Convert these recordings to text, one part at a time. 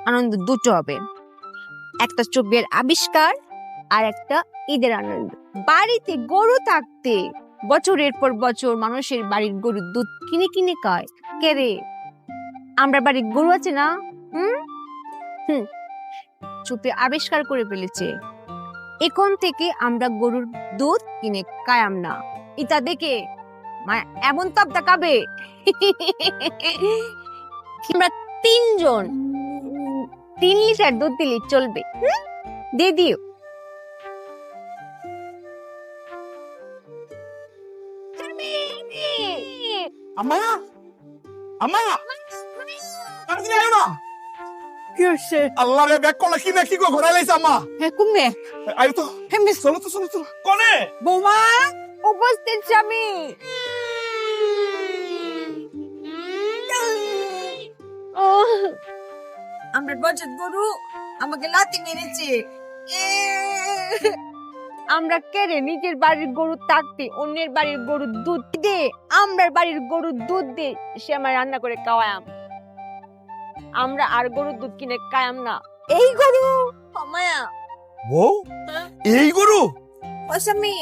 আনন্দ দুটো হবে, একটা চব্বিশের আবিষ্কার আর একটা ঈদের আনন্দ। বাড়িতে গরু থাকতে বছরের পর বছর মানুষের বাড়ির গরুর দুধ কিনে কিনে খায়। কে রে? আমরা বাড়ির গরু আছে না? হুম হুম চুপে আবিষ্কার করে ফেলেছে, এখন থেকে আমরা গরুর দুধ কিনে খায়াম না। ইটা দেখে এমন তাপ দেখাবে আমরা তিনজন 3 লিটার দুধ দিলে চলবে। দিয়ে দিও। আম্মা আম্মা তাড়াতাড়ি আয় না। কি হচ্ছে? আল্লাহ রে ব্যাগ করলে কি না কি গো ঘোরা লাইছে আম্মা। হ্যাঁ কুমনে আয় তো হেমনে চলো তো কোনে বৌমা উপস্থিত স্বামী। আমরা বজত গরু আমাকে লাথি মেরেছে। আমরা কেড়ে নিজের বাড়ির গরু থাকতে অন্যের বাড়ির গরুর দুধ দে, আমরার বাড়ির গরুর দুধ দে সে আমার রান্না করে খাওয়ায়াম। আমরা আর গরুর দুধ কিনে খায়াম না। এই গরু মায়া বউ এই গরু অসামি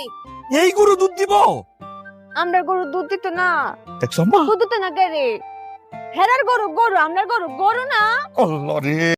এই গরু দুধ দিব? আমরা গরুর দুধ দিত না, দেখছো আম্মা? দুধ দিত না কেড়ে। হেরার গরু গরু, আমরার গরু গরু না। আল্লাহ রে